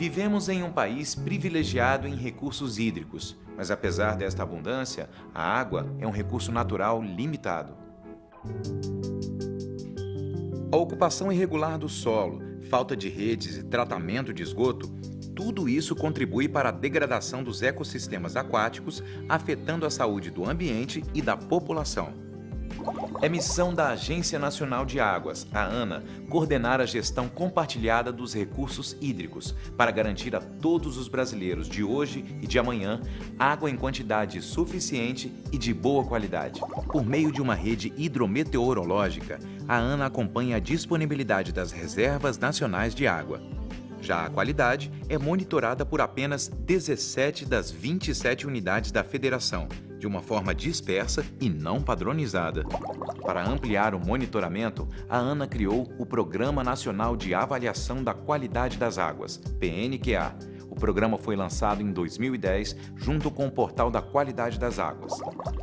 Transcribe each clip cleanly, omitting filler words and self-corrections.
Vivemos em um país privilegiado em recursos hídricos, mas apesar desta abundância, a água é um recurso natural limitado. A ocupação irregular do solo, falta de redes e tratamento de esgoto, tudo isso contribui para a degradação dos ecossistemas aquáticos, afetando a saúde do ambiente e da população. É missão da Agência Nacional de Águas, a ANA, coordenar a gestão compartilhada dos recursos hídricos para garantir a todos os brasileiros de hoje e de amanhã água em quantidade suficiente e de boa qualidade. Por meio de uma rede hidrometeorológica, a ANA acompanha a disponibilidade das reservas nacionais de água. Já a qualidade é monitorada por apenas 17 das 27 unidades da Federação, de uma forma dispersa e não padronizada. Para ampliar o monitoramento, a ANA criou o Programa Nacional de Avaliação da Qualidade das Águas, PNQA. O programa foi lançado em 2010, junto com o Portal da Qualidade das Águas.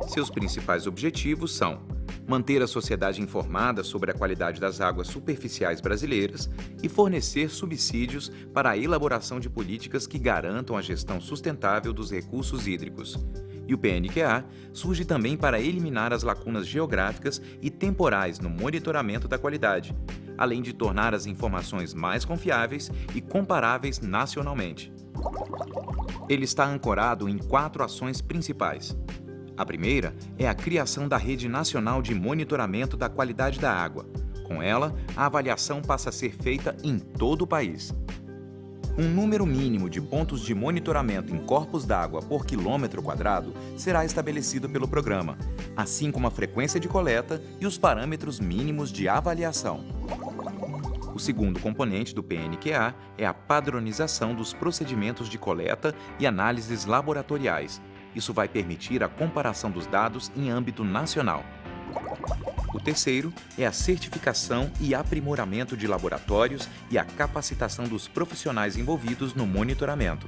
Seus principais objetivos são manter a sociedade informada sobre a qualidade das águas superficiais brasileiras e fornecer subsídios para a elaboração de políticas que garantam a gestão sustentável dos recursos hídricos. E o PNQA surge também para eliminar as lacunas geográficas e temporais no monitoramento da qualidade, além de tornar as informações mais confiáveis e comparáveis nacionalmente. Ele está ancorado em 4 ações principais. A primeira é a criação da Rede Nacional de Monitoramento da Qualidade da Água. Com ela, a avaliação passa a ser feita em todo o país. Um número mínimo de pontos de monitoramento em corpos d'água por quilômetro quadrado será estabelecido pelo programa, assim como a frequência de coleta e os parâmetros mínimos de avaliação. O segundo componente do PNQA é a padronização dos procedimentos de coleta e análises laboratoriais. Isso vai permitir a comparação dos dados em âmbito nacional. O terceiro é a certificação e aprimoramento de laboratórios e a capacitação dos profissionais envolvidos no monitoramento.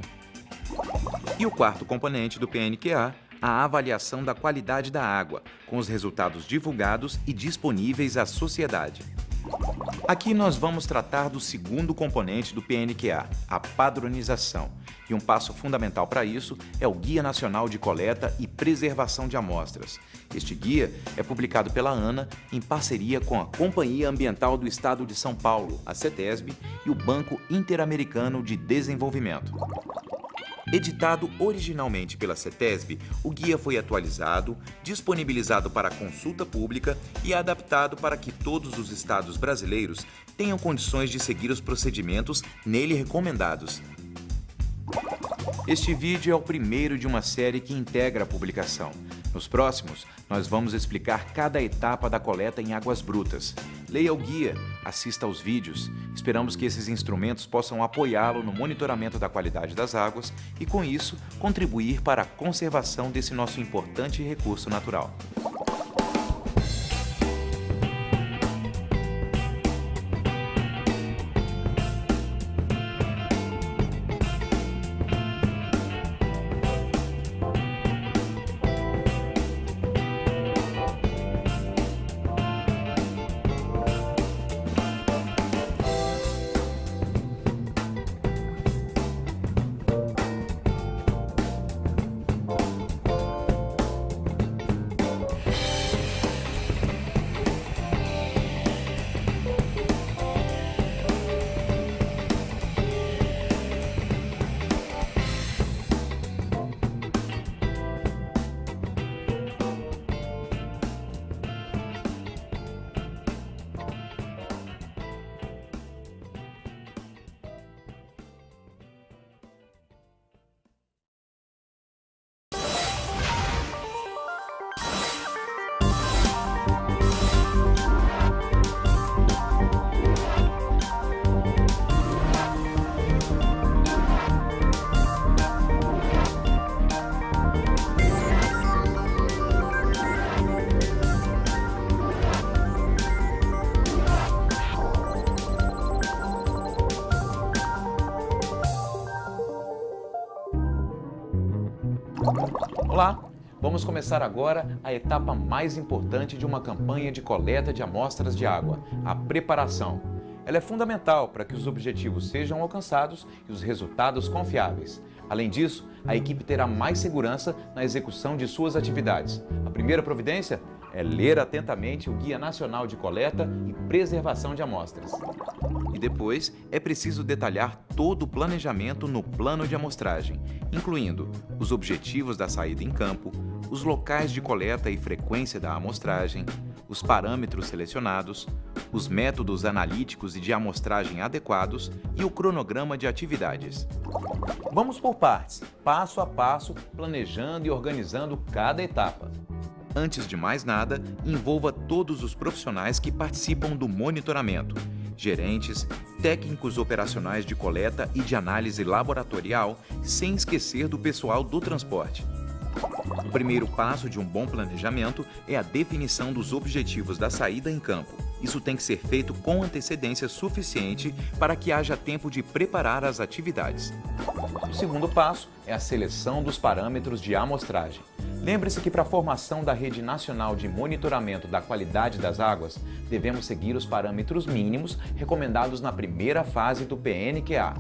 E o quarto componente do PNQA, a avaliação da qualidade da água, com os resultados divulgados e disponíveis à sociedade. Aqui nós vamos tratar do segundo componente do PNQA, a padronização. E um passo fundamental para isso é o Guia Nacional de Coleta e Preservação de Amostras. Este guia é publicado pela ANA em parceria com a Companhia Ambiental do Estado de São Paulo, a CETESB, e o Banco Interamericano de Desenvolvimento. Editado originalmente pela CETESB, o guia foi atualizado, disponibilizado para consulta pública e adaptado para que todos os estados brasileiros tenham condições de seguir os procedimentos nele recomendados. Este vídeo é o primeiro de uma série que integra a publicação. Nos próximos, nós vamos explicar cada etapa da coleta em águas brutas. Leia o guia, assista aos vídeos. Esperamos que esses instrumentos possam apoiá-lo no monitoramento da qualidade das águas e, com isso, contribuir para a conservação desse nosso importante recurso natural. Olá! Vamos começar agora a etapa mais importante de uma campanha de coleta de amostras de água, a preparação. Ela é fundamental para que os objetivos sejam alcançados e os resultados confiáveis. Além disso, a equipe terá mais segurança na execução de suas atividades. A primeira providência é ler atentamente o Guia Nacional de Coleta e Preservação de Amostras. E depois, é preciso detalhar todo o planejamento no plano de amostragem, incluindo os objetivos da saída em campo, os locais de coleta e frequência da amostragem, os parâmetros selecionados, os métodos analíticos e de amostragem adequados e o cronograma de atividades. Vamos por partes, passo a passo, planejando e organizando cada etapa. Antes de mais nada, envolva todos os profissionais que participam do monitoramento, gerentes, técnicos operacionais de coleta e de análise laboratorial, sem esquecer do pessoal do transporte. O primeiro passo de um bom planejamento é a definição dos objetivos da saída em campo. Isso tem que ser feito com antecedência suficiente para que haja tempo de preparar as atividades. O segundo passo é a seleção dos parâmetros de amostragem. Lembre-se que para a formação da Rede Nacional de Monitoramento da Qualidade das Águas, devemos seguir os parâmetros mínimos recomendados na primeira fase do PNQA.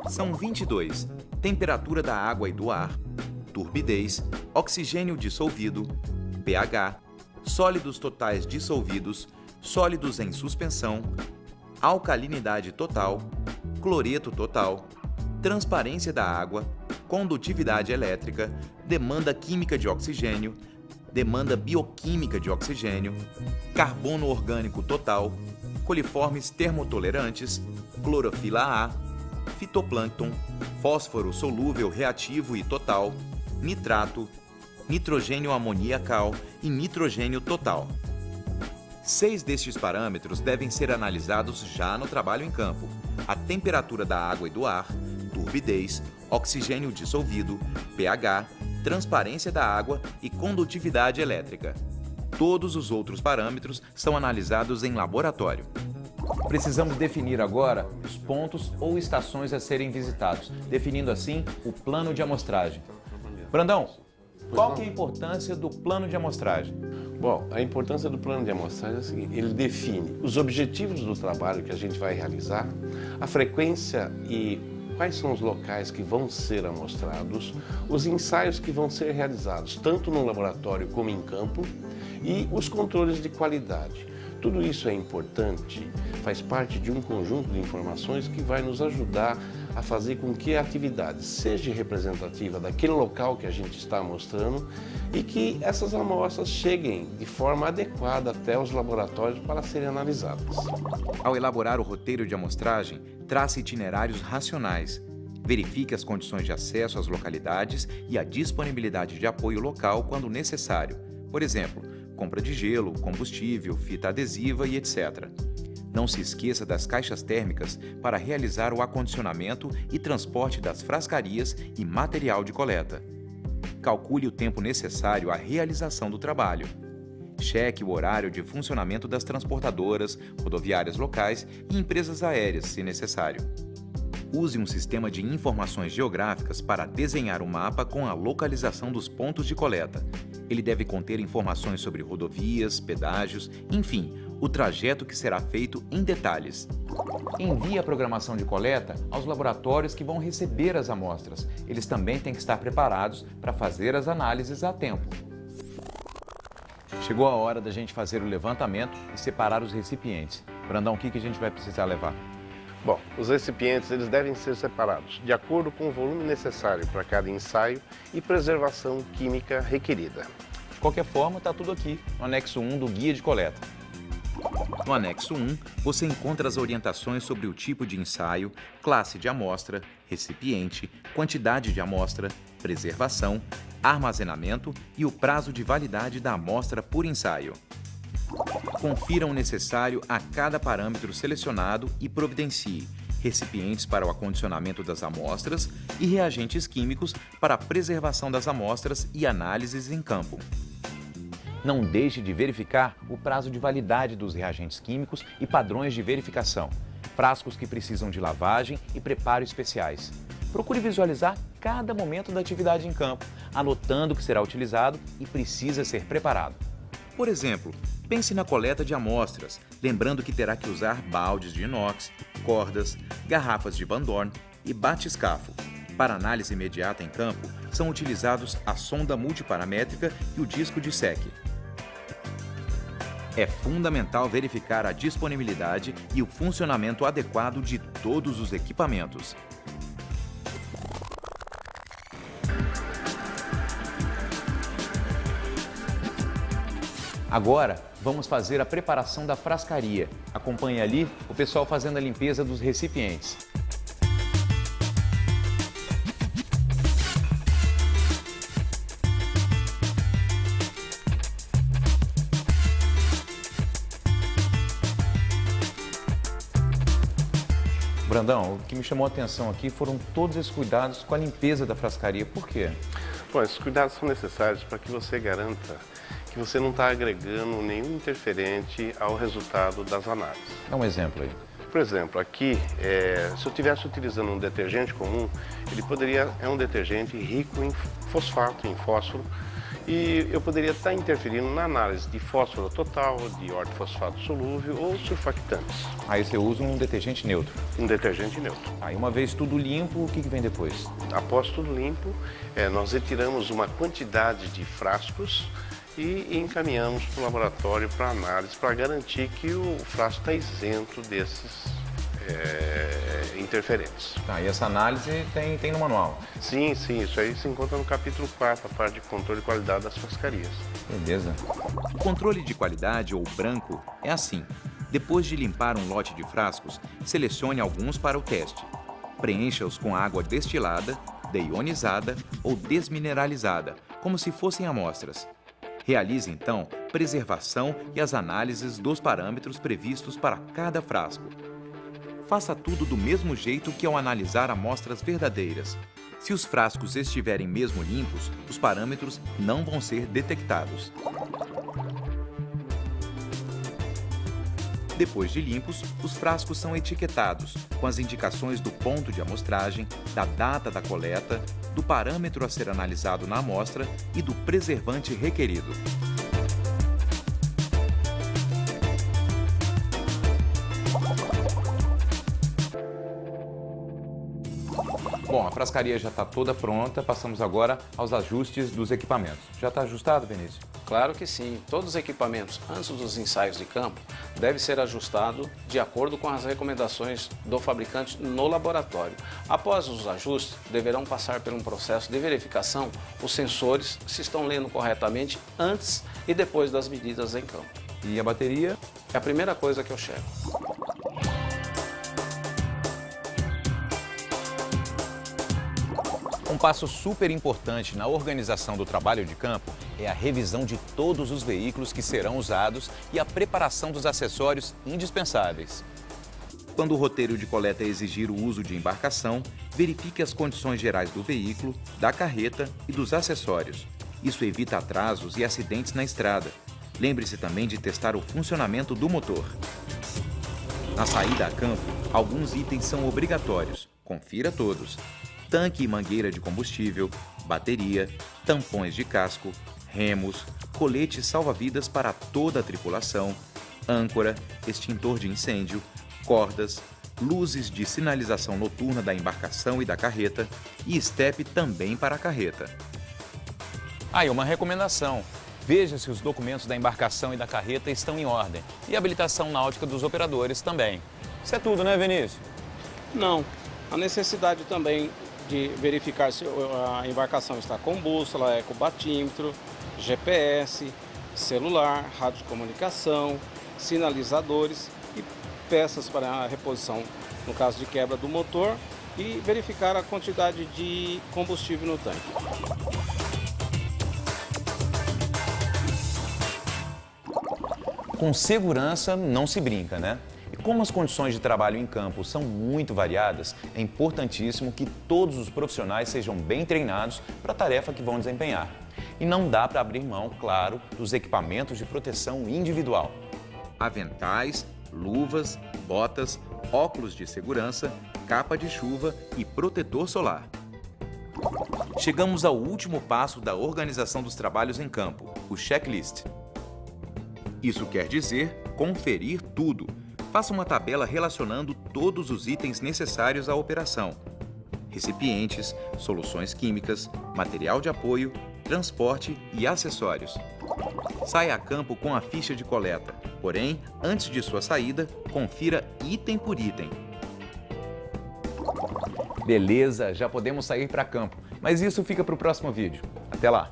São 22: temperatura da água e do ar, turbidez, oxigênio dissolvido, pH, sólidos totais dissolvidos, sólidos em suspensão, alcalinidade total, cloreto total, transparência da água, condutividade elétrica, demanda química de oxigênio, demanda bioquímica de oxigênio, carbono orgânico total, coliformes termotolerantes, clorofila A, fitoplâncton, fósforo solúvel reativo e total, nitrato, nitrogênio amoniacal e nitrogênio total. 6 destes parâmetros devem ser analisados já no trabalho em campo: a temperatura da água e do ar, turbidez, oxigênio dissolvido, pH, transparência da água e condutividade elétrica. Todos os outros parâmetros são analisados em laboratório. Precisamos definir agora os pontos ou estações a serem visitados, definindo assim o plano de amostragem. Brandão, qual que é a importância do plano de amostragem? Bom, a importância do plano de amostragem é a seguinte: ele define os objetivos do trabalho que a gente vai realizar, a frequência e quais são os locais que vão ser amostrados, os ensaios que vão ser realizados, tanto no laboratório como em campo, e os controles de qualidade. Tudo isso é importante, faz parte de um conjunto de informações que vai nos ajudar a fazer com que a atividade seja representativa daquele local que a gente está amostrando e que essas amostras cheguem de forma adequada até os laboratórios para serem analisadas. Ao elaborar o roteiro de amostragem, trace itinerários racionais. Verifique as condições de acesso às localidades e a disponibilidade de apoio local quando necessário. Por exemplo, compra de gelo, combustível, fita adesiva e etc. Não se esqueça das caixas térmicas para realizar o acondicionamento e transporte das frascarias e material de coleta. Calcule o tempo necessário à realização do trabalho. Cheque o horário de funcionamento das transportadoras, rodoviárias locais e empresas aéreas, se necessário. Use um sistema de informações geográficas para desenhar o mapa com a localização dos pontos de coleta. Ele deve conter informações sobre rodovias, pedágios, enfim, o trajeto que será feito em detalhes. Envie a programação de coleta aos laboratórios que vão receber as amostras. Eles também têm que estar preparados para fazer as análises a tempo. Chegou a hora da gente fazer o levantamento e separar os recipientes. Brandão, o que a gente vai precisar levar? Bom, os recipientes eles devem ser separados de acordo com o volume necessário para cada ensaio e preservação química requerida. De qualquer forma, está tudo aqui, no anexo 1 do Guia de Coleta. No anexo 1, você encontra as orientações sobre o tipo de ensaio, classe de amostra, recipiente, quantidade de amostra, preservação, armazenamento e o prazo de validade da amostra por ensaio. Confira o necessário a cada parâmetro selecionado e providencie recipientes para o acondicionamento das amostras e reagentes químicos para a preservação das amostras e análises em campo. Não deixe de verificar o prazo de validade dos reagentes químicos e padrões de verificação, frascos que precisam de lavagem e preparo especiais. Procure visualizar cada momento da atividade em campo, anotando o que será utilizado e precisa ser preparado. Por exemplo, pense na coleta de amostras, lembrando que terá que usar baldes de inox, cordas, garrafas de Van Dorn e batiscafo. Para análise imediata em campo, são utilizados a sonda multiparamétrica e o disco de SEC. É fundamental verificar a disponibilidade e o funcionamento adequado de todos os equipamentos. Agora, vamos fazer a preparação da frascaria. Acompanhe ali o pessoal fazendo a limpeza dos recipientes. Brandão, o que me chamou a atenção aqui foram todos esses cuidados com a limpeza da frascaria. Por quê? Bom, esses cuidados são necessários para que você garanta que você não está agregando nenhum interferente ao resultado das análises. Dá um exemplo aí. Por exemplo, aqui, se eu estivesse utilizando um detergente comum, é um detergente rico em fosfato, em fósforo, e eu poderia estar interferindo na análise de fósforo total, de ortofosfato solúvel ou surfactantes. Aí você usa um detergente neutro. Um detergente neutro. Aí uma vez tudo limpo, o que vem depois? Após tudo limpo, nós retiramos uma quantidade de frascos e encaminhamos para o laboratório para análise, para garantir que o frasco está isento desses interferentes. E essa análise tem no manual? Sim, isso aí se encontra no capítulo 4, a parte de controle de qualidade das frascarias. Beleza. O controle de qualidade, ou branco, é assim. Depois de limpar um lote de frascos, selecione alguns para o teste. Preencha-os com água destilada, deionizada ou desmineralizada, como se fossem amostras. Realize, então, preservação e as análises dos parâmetros previstos para cada frasco. Faça tudo do mesmo jeito que ao analisar amostras verdadeiras. Se os frascos estiverem mesmo limpos, os parâmetros não vão ser detectados. Depois de limpos, os frascos são etiquetados, com as indicações do ponto de amostragem, da data da coleta, do parâmetro a ser analisado na amostra e do preservante requerido. Bom, a frascaria já está toda pronta, passamos agora aos ajustes dos equipamentos. Já está ajustado, Vinícius? Claro que sim. Todos os equipamentos, antes dos ensaios de campo, devem ser ajustados de acordo com as recomendações do fabricante no laboratório. Após os ajustes, deverão passar por um processo de verificação os sensores se estão lendo corretamente antes e depois das medidas em campo. E a bateria? É a primeira coisa que eu checo. Um passo super importante na organização do trabalho de campo é a revisão de todos os veículos que serão usados e a preparação dos acessórios indispensáveis. Quando o roteiro de coleta exigir o uso de embarcação, verifique as condições gerais do veículo, da carreta e dos acessórios. Isso evita atrasos e acidentes na estrada. Lembre-se também de testar o funcionamento do motor. Na saída a campo, alguns itens são obrigatórios. Confira todos. Tanque e mangueira de combustível, bateria, tampões de casco, remos, colete salva-vidas para toda a tripulação, âncora, extintor de incêndio, cordas, luzes de sinalização noturna da embarcação e da carreta e estepe também para a carreta. E uma recomendação. Veja se os documentos da embarcação e da carreta estão em ordem e a habilitação náutica dos operadores também. Isso é tudo, né, Vinícius? Não. A necessidade também de verificar se a embarcação está com bússola, ecobatímetro, GPS, celular, rádio de comunicação, sinalizadores e peças para a reposição, no caso de quebra do motor, e verificar a quantidade de combustível no tanque. Com segurança não se brinca, né? E como as condições de trabalho em campo são muito variadas, é importantíssimo que todos os profissionais sejam bem treinados para a tarefa que vão desempenhar. E não dá para abrir mão, claro, dos equipamentos de proteção individual. Aventais, luvas, botas, óculos de segurança, capa de chuva e protetor solar. Chegamos ao último passo da organização dos trabalhos em campo, o checklist. Isso quer dizer conferir tudo. Faça uma tabela relacionando todos os itens necessários à operação: recipientes, soluções químicas, material de apoio, transporte e acessórios. Saia a campo com a ficha de coleta, porém, antes de sua saída, confira item por item. Beleza, já podemos sair para campo, mas isso fica para o próximo vídeo. Até lá!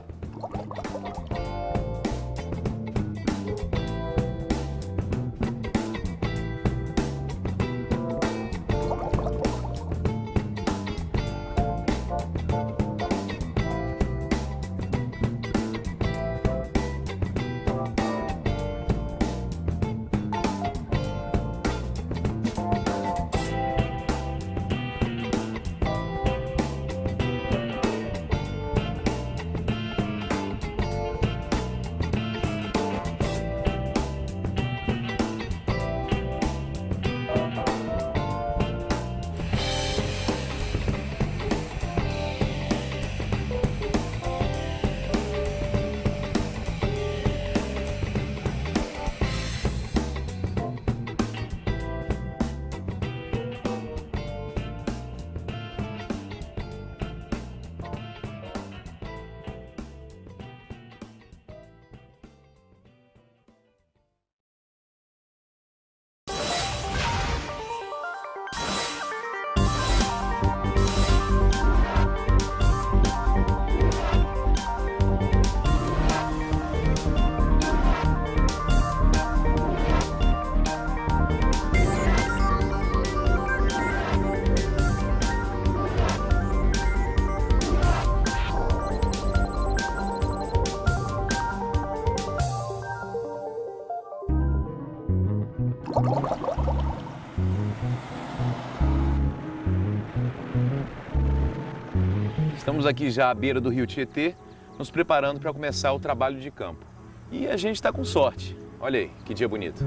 Estamos aqui já à beira do rio Tietê, nos preparando para começar o trabalho de campo. E a gente está com sorte. Olha aí, que dia bonito.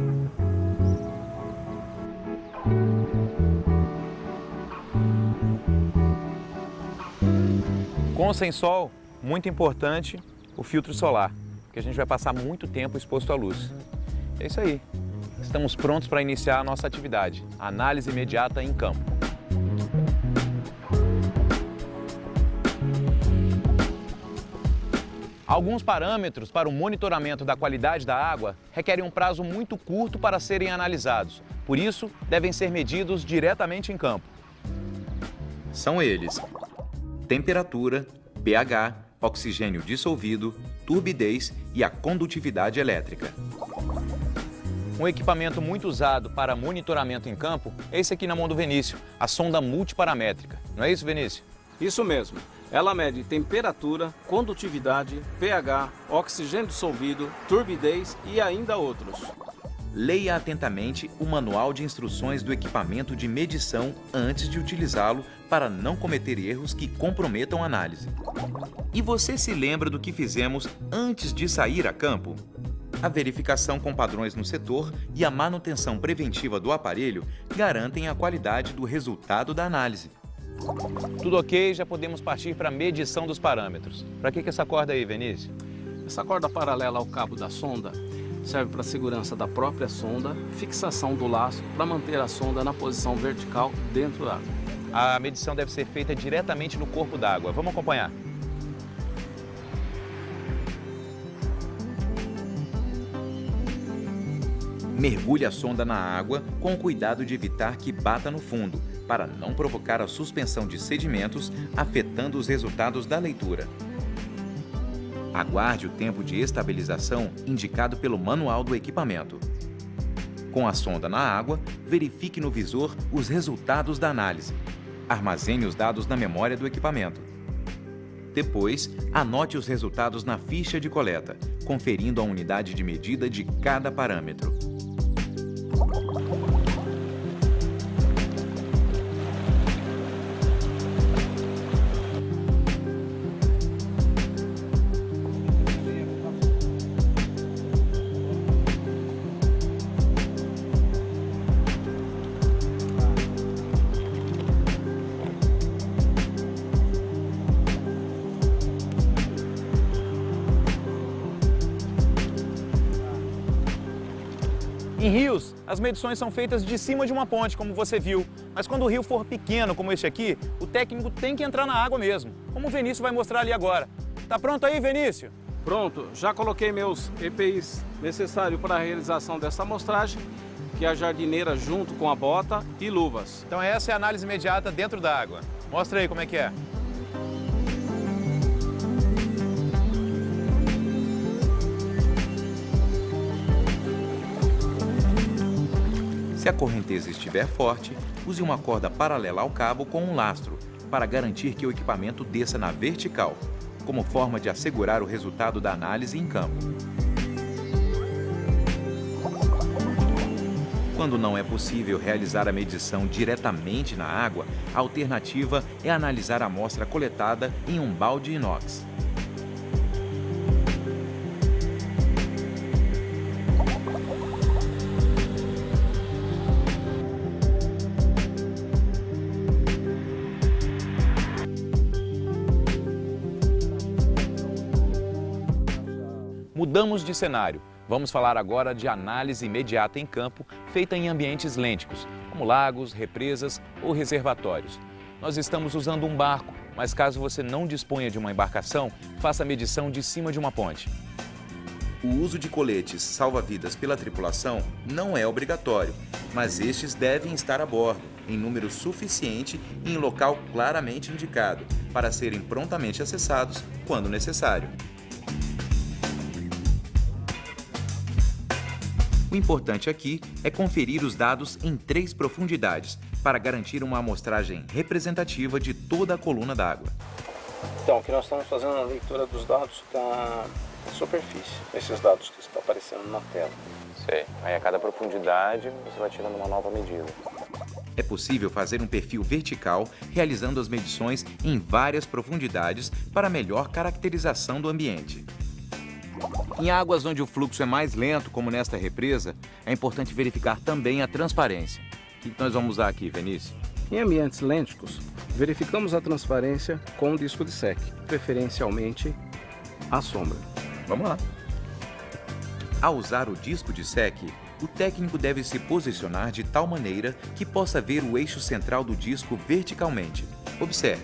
Com ou sem sol, muito importante o filtro solar, porque a gente vai passar muito tempo exposto à luz. É isso aí. Estamos prontos para iniciar a nossa atividade, a análise imediata em campo. Alguns parâmetros para o monitoramento da qualidade da água requerem um prazo muito curto para serem analisados. Por isso, devem ser medidos diretamente em campo. São eles: temperatura, pH, oxigênio dissolvido, turbidez e a condutividade elétrica. Um equipamento muito usado para monitoramento em campo é esse aqui na mão do Vinícius, a sonda multiparamétrica. Não é isso, Vinícius? Isso mesmo. Ela mede temperatura, condutividade, pH, oxigênio dissolvido, turbidez e ainda outros. Leia atentamente o manual de instruções do equipamento de medição antes de utilizá-lo para não cometer erros que comprometam a análise. E você se lembra do que fizemos antes de sair a campo? A verificação com padrões no setor e a manutenção preventiva do aparelho garantem a qualidade do resultado da análise. Tudo ok, já podemos partir para a medição dos parâmetros. Para que essa corda aí, Vinícius? Essa corda paralela ao cabo da sonda serve para a segurança da própria sonda, fixação do laço para manter a sonda na posição vertical dentro da água. A medição deve ser feita diretamente no corpo d'água. Vamos acompanhar. Mergulhe a sonda na água com o cuidado de evitar que bata no fundo, para não provocar a suspensão de sedimentos, afetando os resultados da leitura. Aguarde o tempo de estabilização indicado pelo manual do equipamento. Com a sonda na água, verifique no visor os resultados da análise. Armazene os dados na memória do equipamento. Depois, anote os resultados na ficha de coleta, conferindo a unidade de medida de cada parâmetro. Em rios, as medições são feitas de cima de uma ponte, como você viu. Mas quando o rio for pequeno, como este aqui, o técnico tem que entrar na água mesmo, como o Vinícius vai mostrar ali agora. Tá pronto aí, Vinícius? Pronto, já coloquei meus EPIs necessários para a realização dessa amostragem, que é a jardineira junto com a bota e luvas. Então essa é a análise imediata dentro da água. Mostra aí como é que é. Se a correnteza estiver forte, use uma corda paralela ao cabo com um lastro, para garantir que o equipamento desça na vertical, como forma de assegurar o resultado da análise em campo. Quando não é possível realizar a medição diretamente na água, a alternativa é analisar a amostra coletada em um balde inox. Mudamos de cenário. Vamos falar agora de análise imediata em campo, feita em ambientes lênticos, como lagos, represas ou reservatórios. Nós estamos usando um barco, mas caso você não disponha de uma embarcação, faça a medição de cima de uma ponte. O uso de coletes salva-vidas pela tripulação não é obrigatório, mas estes devem estar a bordo, em número suficiente e em local claramente indicado, para serem prontamente acessados quando necessário. O importante aqui é conferir os dados em 3 profundidades, para garantir uma amostragem representativa de toda a coluna d'água. Então, aqui nós estamos fazendo a leitura dos dados da superfície, esses dados que estão aparecendo na tela. Sei. Aí a cada profundidade você vai tirando uma nova medida. É possível fazer um perfil vertical, realizando as medições em várias profundidades para melhor caracterização do ambiente. Em águas onde o fluxo é mais lento, como nesta represa, é importante verificar também a transparência. O que nós vamos usar aqui, Vinícius? Em ambientes lênticos, verificamos a transparência com um disco de SEC, preferencialmente à sombra. Vamos lá. Ao usar o disco de SEC, o técnico deve se posicionar de tal maneira que possa ver o eixo central do disco verticalmente. Observe.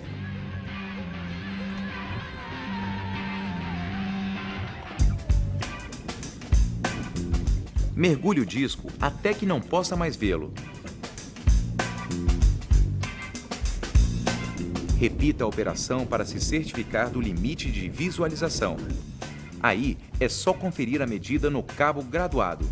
Mergulhe o disco até que não possa mais vê-lo. Repita a operação para se certificar do limite de visualização. Aí é só conferir a medida no cabo graduado.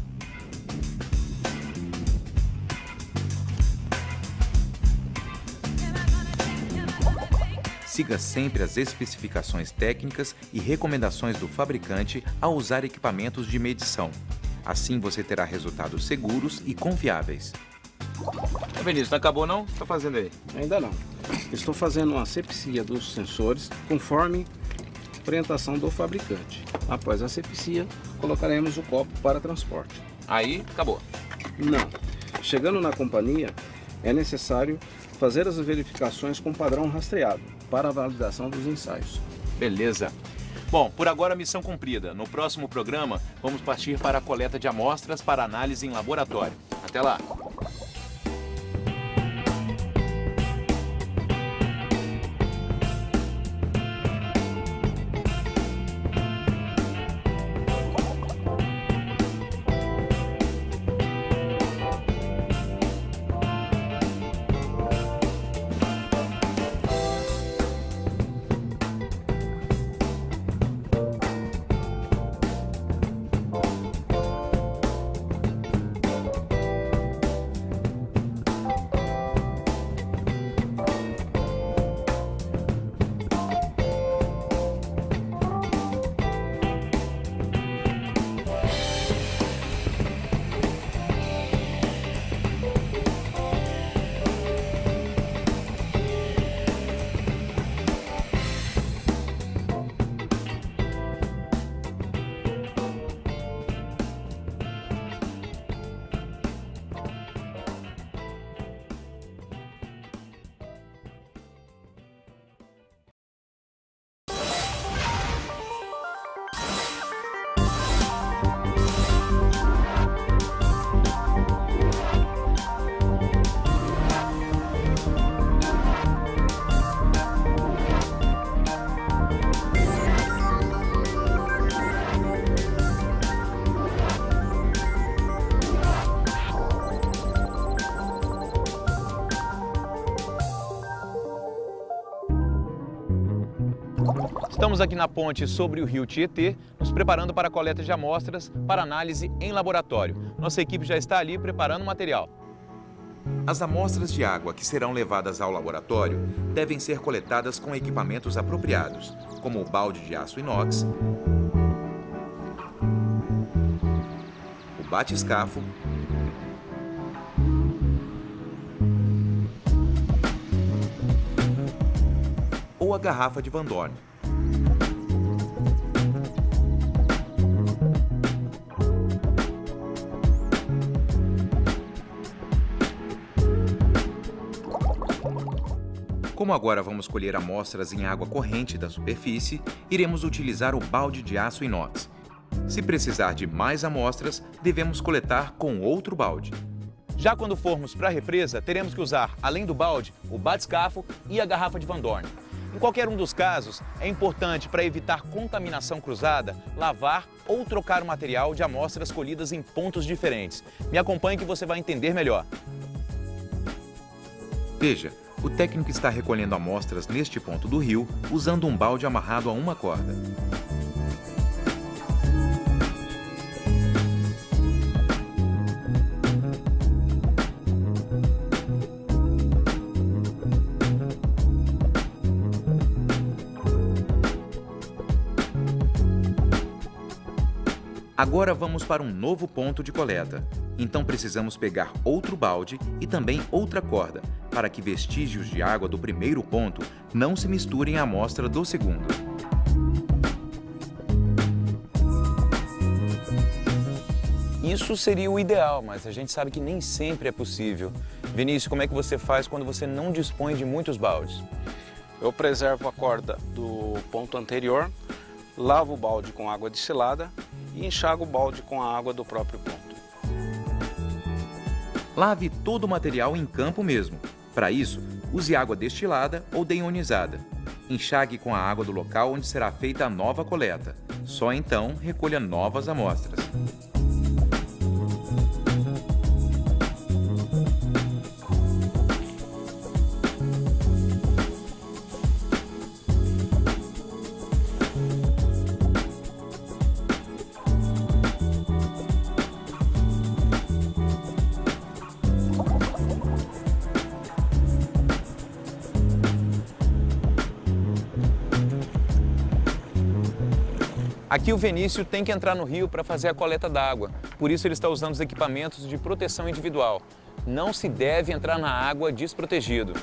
Siga sempre as especificações técnicas e recomendações do fabricante ao usar equipamentos de medição. Assim você terá resultados seguros e confiáveis. Ô Vinícius, não acabou não? O que está fazendo aí? Ainda não. Estou fazendo uma asepsia dos sensores conforme orientação do fabricante. Após a asepsia, colocaremos o copo para transporte. Aí, acabou. Não. Chegando na companhia, é necessário fazer as verificações com padrão rastreado para a validação dos ensaios. Beleza. Bom, por agora missão cumprida. No próximo programa, vamos partir para a coleta de amostras para análise em laboratório. Até lá! Estamos aqui na ponte sobre o rio Tietê, nos preparando para a coleta de amostras para análise em laboratório. Nossa equipe já está ali preparando o material. As amostras de água que serão levadas ao laboratório devem ser coletadas com equipamentos apropriados, como o balde de aço inox, o batiscafo, ou a garrafa de Van Dorn. Como agora vamos colher amostras em água corrente da superfície, iremos utilizar o balde de aço inox. Se precisar de mais amostras, devemos coletar com outro balde. Já quando formos para a represa, teremos que usar, além do balde, o batiscafo e a garrafa de Van Dorn. Em qualquer um dos casos, é importante, para evitar contaminação cruzada, lavar ou trocar o material de amostras colhidas em pontos diferentes. Me acompanhe que você vai entender melhor. Veja, o técnico está recolhendo amostras neste ponto do rio, usando um balde amarrado a uma corda. Agora vamos para um novo ponto de coleta. Então precisamos pegar outro balde e também outra corda, para que vestígios de água do primeiro ponto não se misturem à amostra do segundo. Isso seria o ideal, mas a gente sabe que nem sempre é possível. Vinícius, como é que você faz quando você não dispõe de muitos baldes? Eu preservo a corda do ponto anterior, lavo o balde com água destilada e enxago o balde com a água do próprio ponto. Lave todo o material em campo mesmo. Para isso, use água destilada ou deionizada. Enxague com a água do local onde será feita a nova coleta. Só então recolha novas amostras. Aqui o Vinícius tem que entrar no rio para fazer a coleta d'água. Por isso ele está usando os equipamentos de proteção individual. Não se deve entrar na água desprotegido.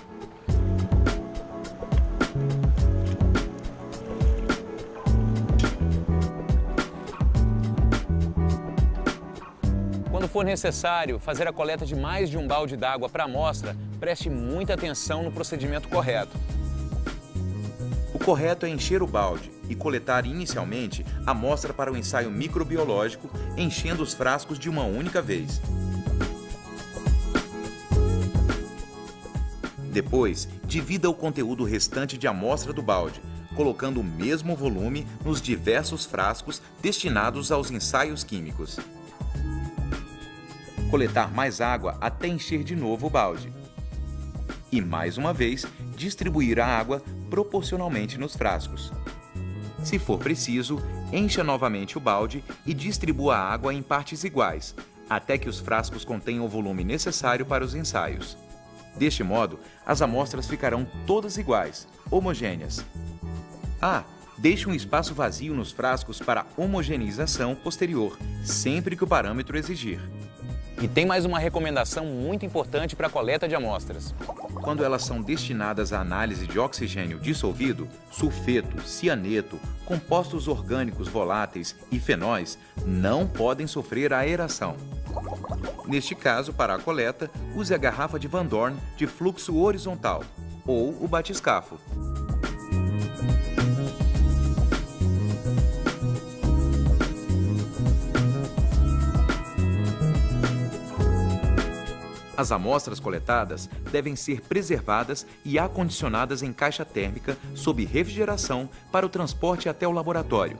Quando for necessário fazer a coleta de mais de um balde d'água para a amostra, preste muita atenção no procedimento correto. O correto é encher o balde e coletar inicialmente a amostra para o ensaio microbiológico, enchendo os frascos de uma única vez. Depois, divida o conteúdo restante de amostra do balde, colocando o mesmo volume nos diversos frascos destinados aos ensaios químicos. Coletar mais água até encher de novo o balde. E, mais uma vez, distribuir a água proporcionalmente nos frascos. Se for preciso, encha novamente o balde e distribua a água em partes iguais, até que os frascos contenham o volume necessário para os ensaios. Deste modo, as amostras ficarão todas iguais, homogêneas. Deixe um espaço vazio nos frascos para homogeneização posterior, sempre que o parâmetro exigir. E tem mais uma recomendação muito importante para a coleta de amostras. Quando elas são destinadas à análise de oxigênio dissolvido, sulfeto, cianeto, compostos orgânicos voláteis e fenóis não podem sofrer aeração. Neste caso, para a coleta, use a garrafa de Van Dorn de fluxo horizontal ou o batiscafo. As amostras coletadas devem ser preservadas e acondicionadas em caixa térmica sob refrigeração para o transporte até o laboratório,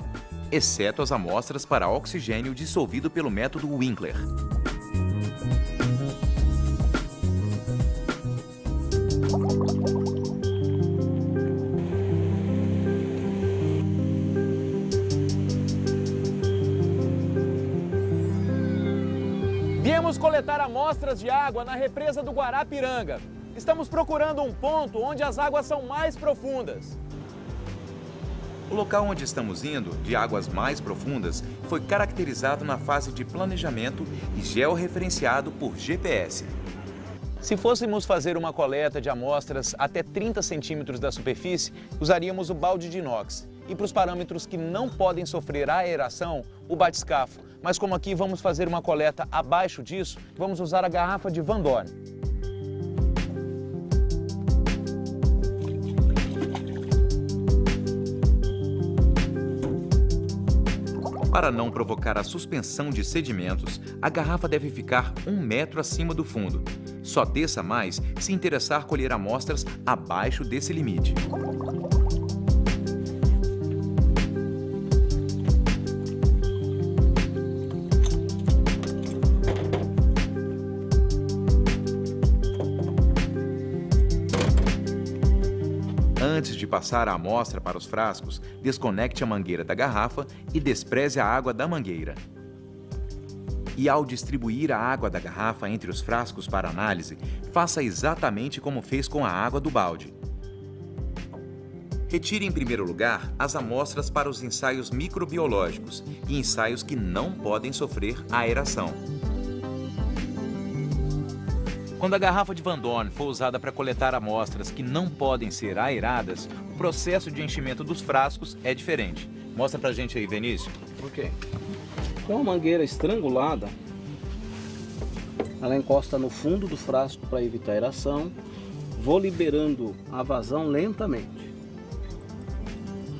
exceto as amostras para oxigênio dissolvido pelo método Winkler. Iremos coletar amostras de água na represa do Guarapiranga. Estamos procurando um ponto onde as águas são mais profundas. O local onde estamos indo, de águas mais profundas, foi caracterizado na fase de planejamento e georreferenciado por GPS. Se fôssemos fazer uma coleta de amostras até 30 centímetros da superfície, usaríamos o balde de inox. E para os parâmetros que não podem sofrer aeração, o batiscafo. Mas como aqui vamos fazer uma coleta abaixo disso, vamos usar a garrafa de Van Dorn. Para não provocar a suspensão de sedimentos, a garrafa deve ficar 1 metro acima do fundo. Só desça mais se interessar colher amostras abaixo desse limite. Antes de passar a amostra para os frascos, desconecte a mangueira da garrafa e despreze a água da mangueira. E ao distribuir a água da garrafa entre os frascos para análise, faça exatamente como fez com a água do balde. Retire em primeiro lugar as amostras para os ensaios microbiológicos e ensaios que não podem sofrer aeração. Quando a garrafa de Van Dorn for usada para coletar amostras que não podem ser aeradas, o processo de enchimento dos frascos é diferente. Mostra pra gente aí, Vinícius. Ok. Com a mangueira estrangulada, ela encosta no fundo do frasco para evitar aeração. Vou liberando a vazão lentamente,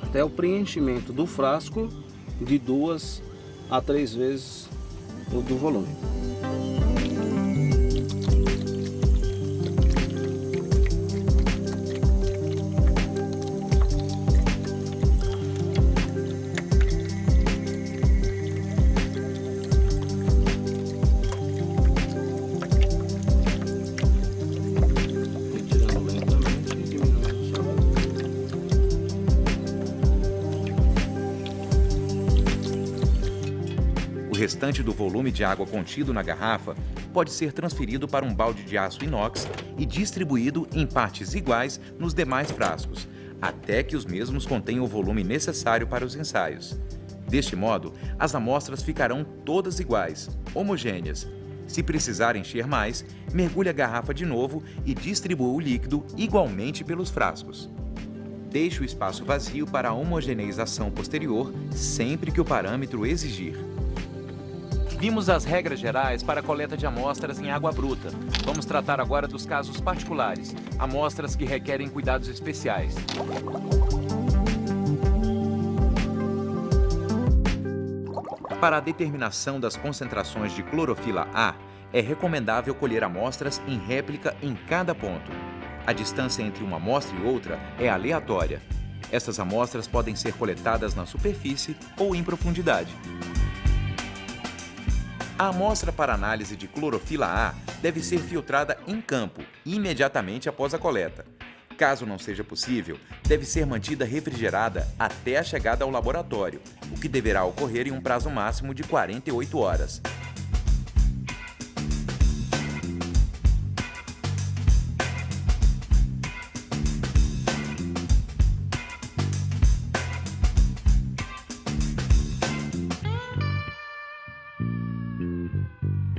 até o preenchimento do frasco de 2 a 3 vezes o do volume. O restante do volume de água contido na garrafa pode ser transferido para um balde de aço inox e distribuído em partes iguais nos demais frascos, até que os mesmos contenham o volume necessário para os ensaios. Deste modo, as amostras ficarão todas iguais, homogêneas. Se precisar encher mais, mergulhe a garrafa de novo e distribua o líquido igualmente pelos frascos. Deixe o espaço vazio para a homogeneização posterior sempre que o parâmetro exigir. Vimos as regras gerais para a coleta de amostras em água bruta. Vamos tratar agora dos casos particulares, amostras que requerem cuidados especiais. Para a determinação das concentrações de clorofila A, é recomendável colher amostras em réplica em cada ponto. A distância entre uma amostra e outra é aleatória. Essas amostras podem ser coletadas na superfície ou em profundidade. A amostra para análise de clorofila A deve ser filtrada em campo, imediatamente após a coleta. Caso não seja possível, deve ser mantida refrigerada até a chegada ao laboratório, o que deverá ocorrer em um prazo máximo de 48 horas.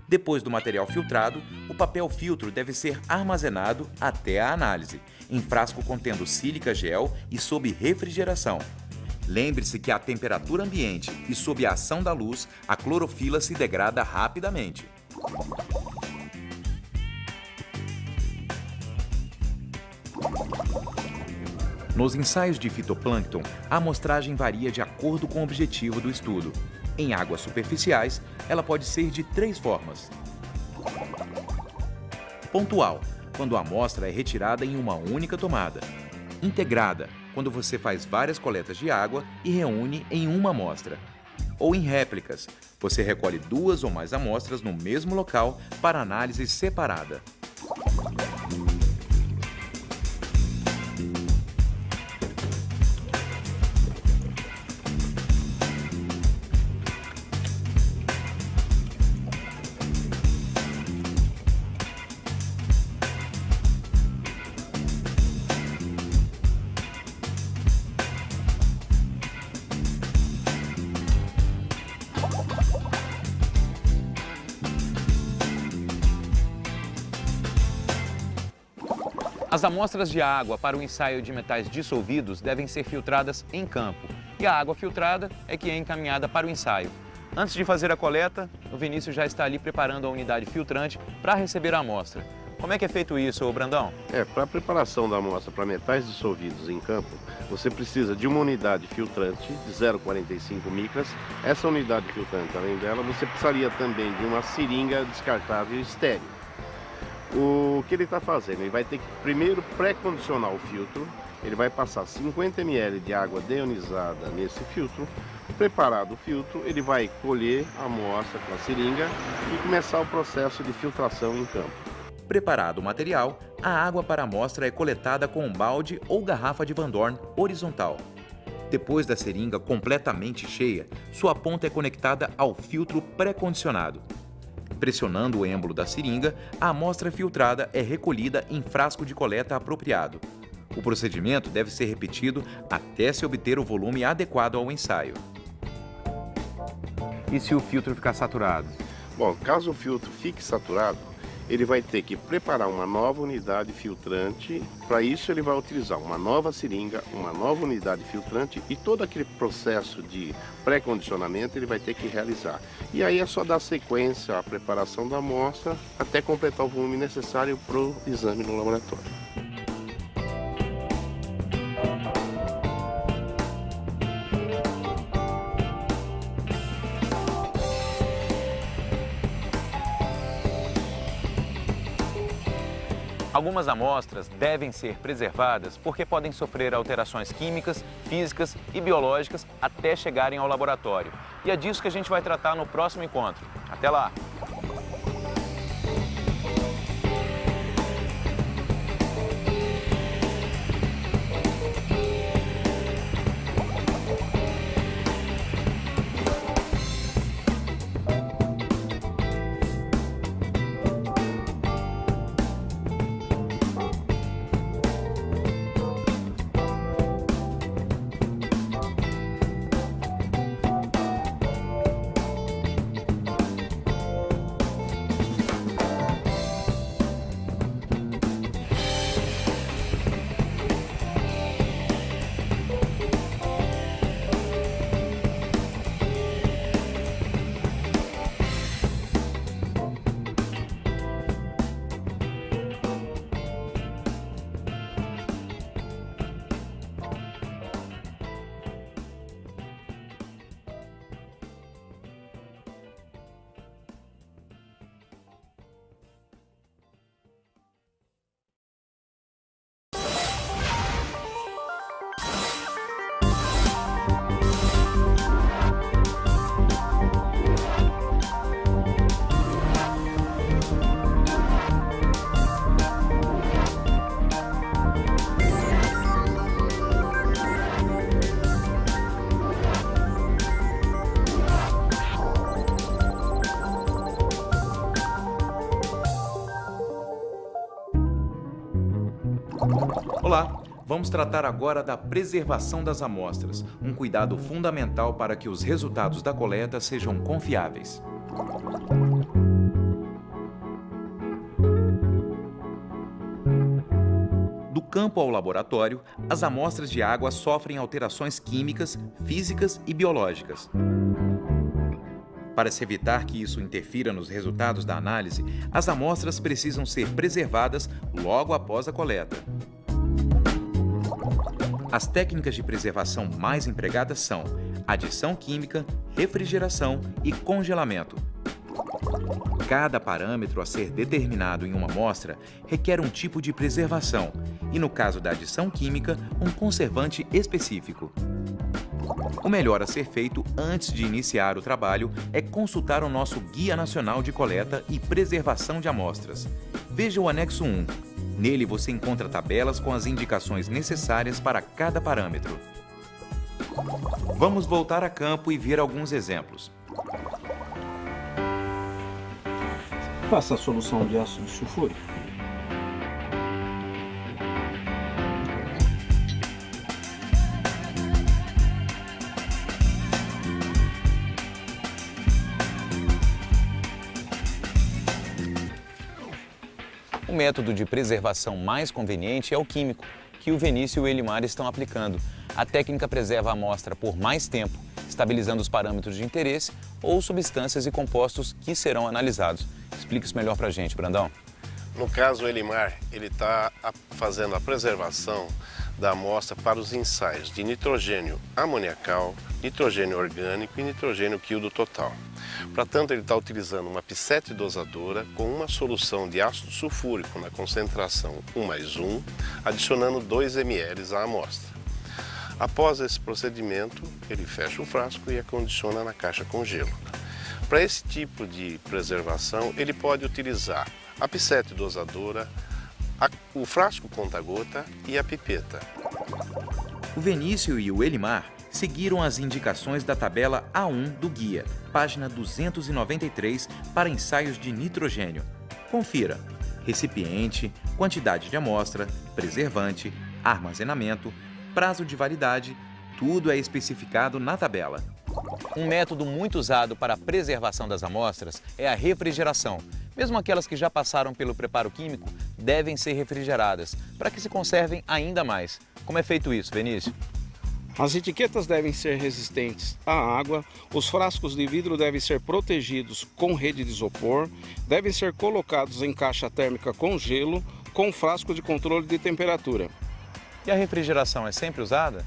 Depois do material filtrado, o papel filtro deve ser armazenado até a análise, em frasco contendo sílica gel e sob refrigeração. Lembre-se que à temperatura ambiente e sob a ação da luz, a clorofila se degrada rapidamente. Nos ensaios de fitoplâncton, a amostragem varia de acordo com o objetivo do estudo. Em águas superficiais, ela pode ser de 3 formas. Pontual, quando a amostra é retirada em uma única tomada. Integrada, quando você faz várias coletas de água e reúne em uma amostra. Ou em réplicas, você recolhe 2 ou mais amostras no mesmo local para análise separada. As amostras de água para o ensaio de metais dissolvidos devem ser filtradas em campo. E a água filtrada é que é encaminhada para o ensaio. Antes de fazer a coleta, o Vinícius já está ali preparando a unidade filtrante para receber a amostra. Como é que é feito isso, Brandão? Para a preparação da amostra para metais dissolvidos em campo, você precisa de uma unidade filtrante de 0,45 micras. Essa unidade filtrante, além dela, você precisaria também de uma seringa descartável estéril. O que ele está fazendo? Ele vai ter que primeiro pré-condicionar o filtro. Ele vai passar 50 ml de água deionizada nesse filtro. Preparado o filtro, ele vai colher a amostra com a seringa e começar o processo de filtração em campo. Preparado o material, a água para a amostra é coletada com um balde ou garrafa de Van Dorn horizontal. Depois da seringa completamente cheia, sua ponta é conectada ao filtro pré-condicionado. Pressionando o êmbolo da seringa, a amostra filtrada é recolhida em frasco de coleta apropriado. O procedimento deve ser repetido até se obter o volume adequado ao ensaio. E se o filtro ficar saturado? Bom, caso o filtro fique saturado, ele vai ter que preparar uma nova unidade filtrante. Para isso, ele vai utilizar uma nova seringa, uma nova unidade filtrante e todo aquele processo de pré-condicionamento ele vai ter que realizar. E aí é só dar sequência à preparação da amostra até completar o volume necessário para o exame no laboratório. Algumas amostras devem ser preservadas porque podem sofrer alterações químicas, físicas e biológicas até chegarem ao laboratório. E é disso que a gente vai tratar no próximo encontro. Até lá! Olá! Vamos tratar agora da preservação das amostras, um cuidado fundamental para que os resultados da coleta sejam confiáveis. Do campo ao laboratório, as amostras de água sofrem alterações químicas, físicas e biológicas. Para se evitar que isso interfira nos resultados da análise, as amostras precisam ser preservadas logo após a coleta. As técnicas de preservação mais empregadas são adição química, refrigeração e congelamento. Cada parâmetro a ser determinado em uma amostra requer um tipo de preservação e, no caso da adição química, um conservante específico. O melhor a ser feito antes de iniciar o trabalho é consultar o nosso Guia Nacional de Coleta e Preservação de Amostras. Veja o anexo 1. Nele você encontra tabelas com as indicações necessárias para cada parâmetro. Vamos voltar a campo e ver alguns exemplos. Faça a solução de ácido sulfúrico. O O método de preservação mais conveniente é o químico, que o Vinícius e o Elimar estão aplicando. A técnica preserva a amostra por mais tempo, estabilizando os parâmetros de interesse ou substâncias e compostos que serão analisados. Explica isso melhor para a gente, Brandão. No caso, o Elimar, ele está fazendo a preservação da amostra para os ensaios de nitrogênio amoniacal, nitrogênio orgânico e nitrogênio quildo total. Para tanto, ele está utilizando uma pipete dosadora com uma solução de ácido sulfúrico na concentração 1+1, adicionando 2 ml à amostra. Após esse procedimento, ele fecha o frasco e acondiciona na caixa com gelo. Para esse tipo de preservação, ele pode utilizar a pipete dosadora, o frasco conta-gota e a pipeta. O Vinícius e o Elimar seguiram as indicações da tabela A1 do guia, página 293, para ensaios de nitrogênio. Confira: recipiente, quantidade de amostra, preservante, armazenamento, prazo de validade, tudo é especificado na tabela. Um método muito usado para a preservação das amostras é a refrigeração. Mesmo aquelas que já passaram pelo preparo químico devem ser refrigeradas, para que se conservem ainda mais. Como é feito isso, Vinícius? As etiquetas devem ser resistentes à água, os frascos de vidro devem ser protegidos com rede de isopor, devem ser colocados em caixa térmica com gelo, com frasco de controle de temperatura. E a refrigeração é sempre usada?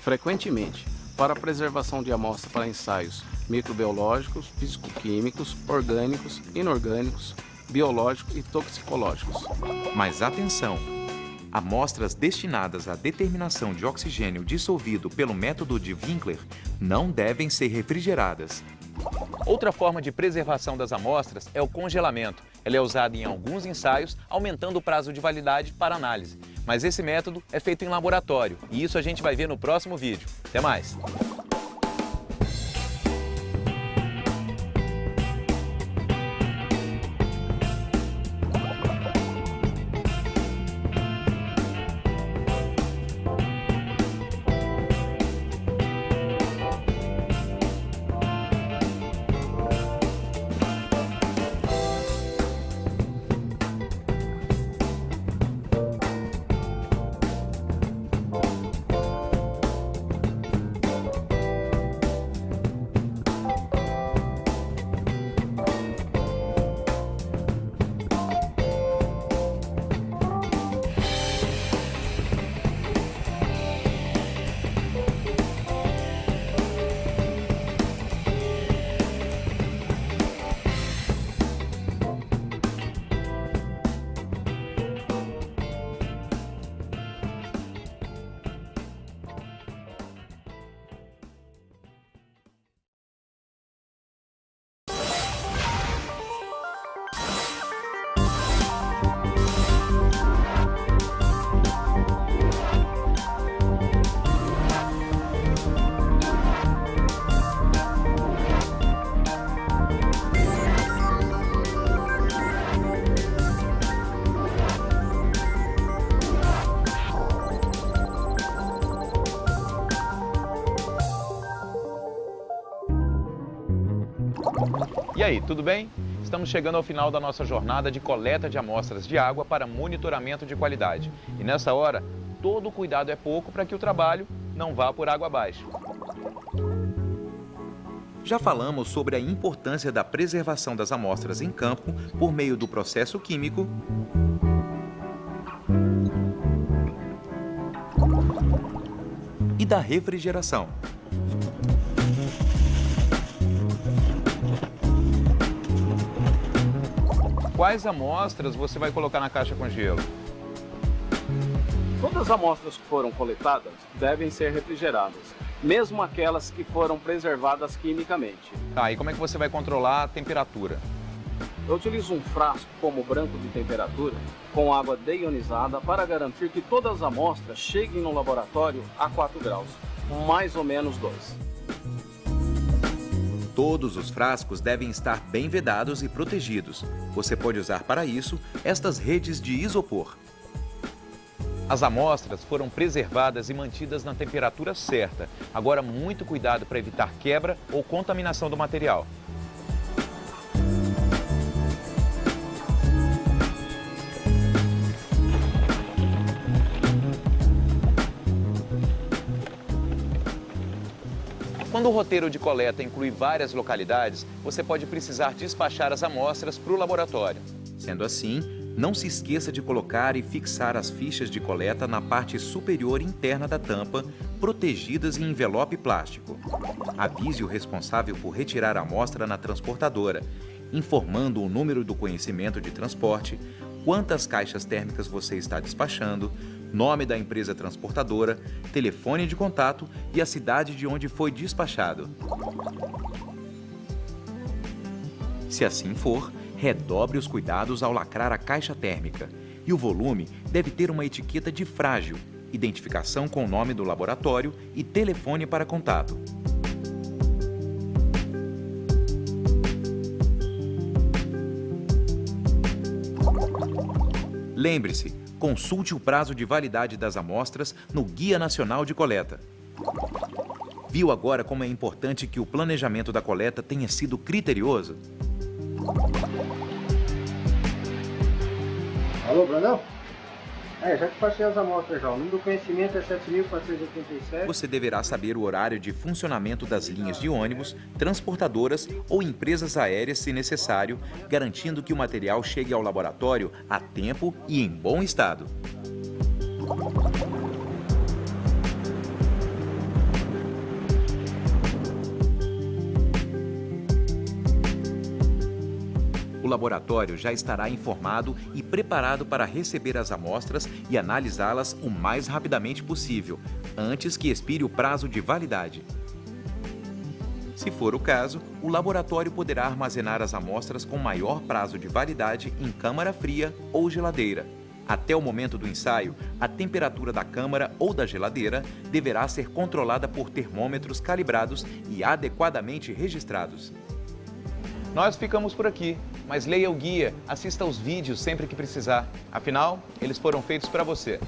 Frequentemente, para a preservação de amostras para ensaios microbiológicos, físico-químicos, orgânicos, inorgânicos, biológicos e toxicológicos. Mas atenção! Amostras destinadas à determinação de oxigênio dissolvido pelo método de Winkler não devem ser refrigeradas. Outra forma de preservação das amostras é o congelamento. Ela é usada em alguns ensaios, aumentando o prazo de validade para análise. Mas esse método é feito em laboratório e isso a gente vai ver no próximo vídeo. Até mais! E aí, tudo bem? Estamos chegando ao final da nossa jornada de coleta de amostras de água para monitoramento de qualidade. E nessa hora, todo cuidado é pouco para que o trabalho não vá por água abaixo. Já falamos sobre a importância da preservação das amostras em campo por meio do processo químico e da refrigeração. Quais amostras você vai colocar na caixa com gelo? Todas as amostras que foram coletadas devem ser refrigeradas, mesmo aquelas que foram preservadas quimicamente. Tá, e como é que você vai controlar a temperatura? Eu utilizo um frasco como branco de temperatura com água deionizada para garantir que todas as amostras cheguem no laboratório a 4 graus, mais ou menos 2. Todos os frascos devem estar bem vedados e protegidos. Você pode usar para isso estas redes de isopor. As amostras foram preservadas e mantidas na temperatura certa. Agora, muito cuidado para evitar quebra ou contaminação do material. Quando o roteiro de coleta inclui várias localidades, você pode precisar despachar as amostras para o laboratório. Sendo assim, não se esqueça de colocar e fixar as fichas de coleta na parte superior interna da tampa, protegidas em envelope plástico. Avise o responsável por retirar a amostra na transportadora, informando o número do conhecimento de transporte, quantas caixas térmicas você está despachando, nome da empresa transportadora, telefone de contato e a cidade de onde foi despachado. Se assim for, redobre os cuidados ao lacrar a caixa térmica e o volume deve ter uma etiqueta de frágil, identificação com o nome do laboratório e telefone para contato. Lembre-se, consulte o prazo de validade das amostras no Guia Nacional de Coleta. Viu agora como é importante que o planejamento da coleta tenha sido criterioso? Alô, Brunão? Já te passei as amostras já. O número do conhecimento é 7.487. Você deverá saber o horário de funcionamento das linhas de ônibus, transportadoras ou empresas aéreas, se necessário, garantindo que o material chegue ao laboratório a tempo e em bom estado. O laboratório já estará informado e preparado para receber as amostras e analisá-las o mais rapidamente possível, antes que expire o prazo de validade. Se for o caso, o laboratório poderá armazenar as amostras com maior prazo de validade em câmara fria ou geladeira. Até o momento do ensaio, a temperatura da câmara ou da geladeira deverá ser controlada por termômetros calibrados e adequadamente registrados. Nós ficamos por aqui, mas leia o guia, assista aos vídeos sempre que precisar. Afinal, eles foram feitos para você.